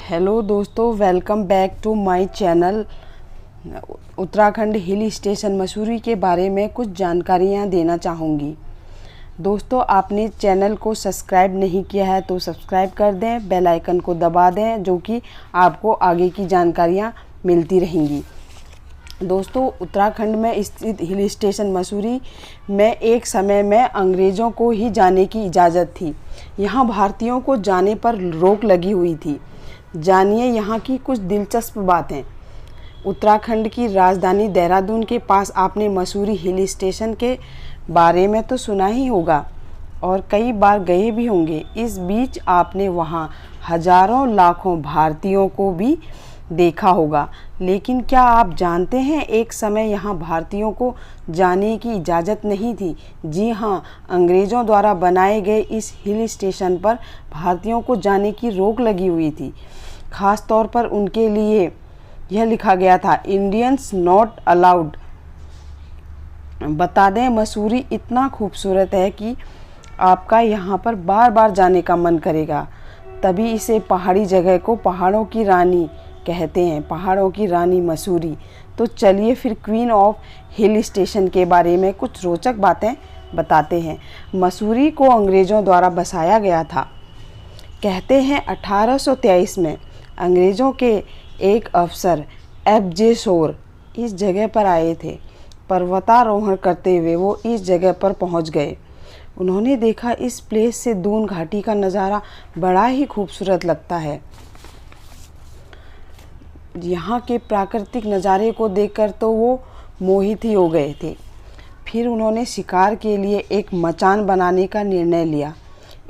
Hello दोस्तों, welcome back to my channel. Uttarakhand hill station Mussoorie के बारे में कुछ जानकारियाँ देना चाहूँगी। दोस्तों, आपने चैनल को सब्सक्राइब नहीं किया है तो सब्सक्राइब कर दें, बेल आइकन को दबा दें, जो कि आपको आगे की जानकारियाँ मिलती रहेंगी। दोस्तों, उत्तराखंड में स्थित हिल स्टेशन मसूरी में एक समय में अंग्रेज़ों को ही जाने की इजाज़त थी। यहाँ भारतीयों को जाने पर रोक लगी हुई थी। जानिए यहाँ की कुछ दिलचस्प बातें। उत्तराखंड की राजधानी देहरादून के पास आपने मसूरी हिल स्टेशन के बारे में तो सुना ही होगा और कई बार गए भी होंगे। इस बीच आपने वहाँ हजारों लाखों भारतीयों को भी देखा होगा। लेकिन क्या आप जानते हैं, एक समय यहाँ भारतीयों को जाने की इजाज़त नहीं थी। जी हाँ, अंग्रेज़ों द्वारा बनाए गए इस हिल स्टेशन पर भारतीयों को जाने की रोक लगी हुई थी। ख़ास तौर पर उनके लिए यह लिखा गया था, इंडियंस नॉट अलाउड। बता दें, मसूरी इतना खूबसूरत है कि आपका यहाँ पर बार बार जाने का मन करेगा। तभी इसे पहाड़ी जगह को पहाड़ों की रानी कहते हैं, पहाड़ों की रानी मसूरी। तो चलिए फिर क्वीन ऑफ हिल स्टेशन के बारे में कुछ रोचक बातें बताते हैं। मसूरी को अंग्रेज़ों द्वारा बसाया गया था। कहते हैं 1823 में अंग्रेज़ों के एक अफसर एफ.जे. शोर इस जगह पर आए थे। पर्वतारोहण करते हुए वो इस जगह पर पहुंच गए। उन्होंने देखा इस प्लेस से दून घाटी का नज़ारा बड़ा ही खूबसूरत लगता है। यहाँ के प्राकृतिक नज़ारे को देखकर तो वो मोहित ही हो गए थे। फिर उन्होंने शिकार के लिए एक मचान बनाने का निर्णय लिया।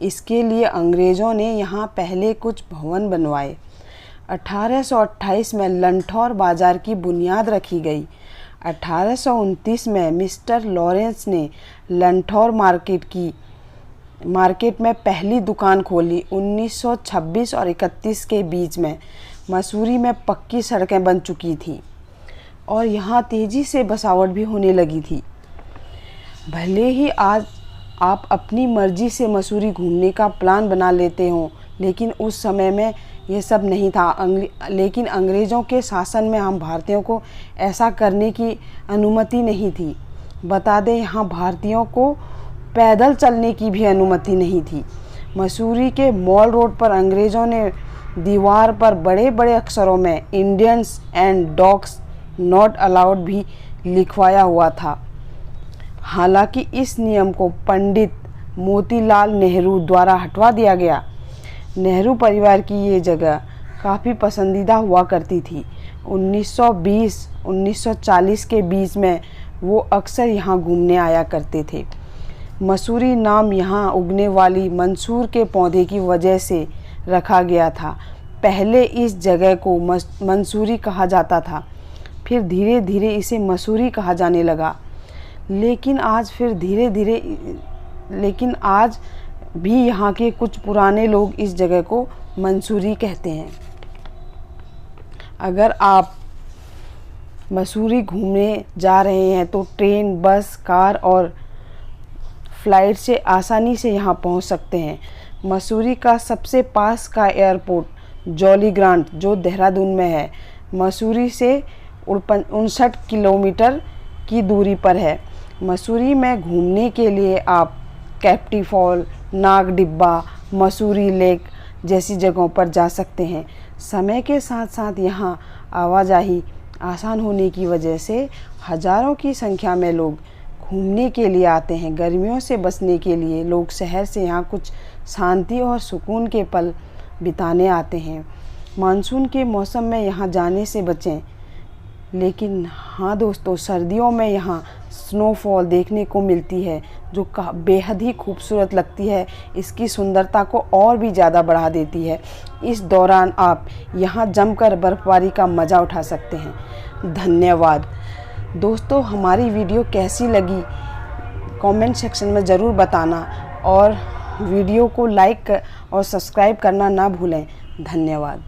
इसके लिए अंग्रेज़ों ने यहाँ पहले कुछ भवन बनवाए। 1828 में लंठौर बाज़ार की बुनियाद रखी गई। 1829 में मिस्टर लॉरेंस ने लंठौर मार्केट में पहली दुकान खोली। 1926 और 31 के बीच में मसूरी में पक्की सड़कें बन चुकी थीं और यहाँ तेज़ी से बसावट भी होने लगी थी। भले ही आज आप अपनी मर्ज़ी से मसूरी घूमने का प्लान बना लेते हों, लेकिन उस समय में ये सब नहीं था। लेकिन अंग्रेज़ों के शासन में हम भारतीयों को ऐसा करने की अनुमति नहीं थी। बता दें, यहाँ भारतीयों को पैदल चलने की भी अनुमति नहीं थी। मसूरी के मॉल रोड पर अंग्रेज़ों ने दीवार पर बड़े बड़े अक्षरों में Indians and dogs not allowed भी लिखवाया हुआ था। हालांकि इस नियम को पंडित मोतीलाल नेहरू द्वारा हटवा दिया गया। नेहरू परिवार की ये जगह काफ़ी पसंदीदा हुआ करती थी। 1920-1940 के बीच में वो अक्सर यहाँ घूमने आया करते थे। मसूरी नाम यहाँ उगने वाली मंसूर के पौधे की वजह से रखा गया था। पहले इस जगह को मंसूरी कहा जाता था, फिर धीरे धीरे इसे मसूरी कहा जाने लगा। लेकिन आज भी यहाँ के कुछ पुराने लोग इस जगह को मंसूरी कहते हैं। अगर आप मसूरी घूमने जा रहे हैं तो ट्रेन, बस, कार और फ्लाइट से आसानी से यहाँ पहुँच सकते हैं। मसूरी का सबसे पास का एयरपोर्ट जॉली ग्रांट, जो देहरादून में है, मसूरी से 59 किलोमीटर की दूरी पर है। मसूरी में घूमने के लिए आप कैप्टी फॉल, नाग डिब्बा, मसूरी लेक जैसी जगहों पर जा सकते हैं। समय के साथ साथ यहाँ आवाजाही आसान होने की वजह से हज़ारों की संख्या में लोग घूमने के लिए आते हैं। गर्मियों से बचने के लिए लोग शहर से यहाँ कुछ शांति और सुकून के पल बिताने आते हैं। मानसून के मौसम में यहाँ जाने से बचें। लेकिन हाँ दोस्तों, सर्दियों में यहाँ स्नोफॉल देखने को मिलती है, जो बेहद ही खूबसूरत लगती है। इसकी सुंदरता को और भी ज़्यादा बढ़ा देती है। इस दौरान आप यहाँ जमकर बर्फ़बारी का मज़ा उठा सकते हैं। धन्यवाद दोस्तों। हमारी वीडियो कैसी लगी कमेंट सेक्शन में ज़रूर बताना और वीडियो को लाइक और सब्सक्राइब करना ना भूलें। धन्यवाद।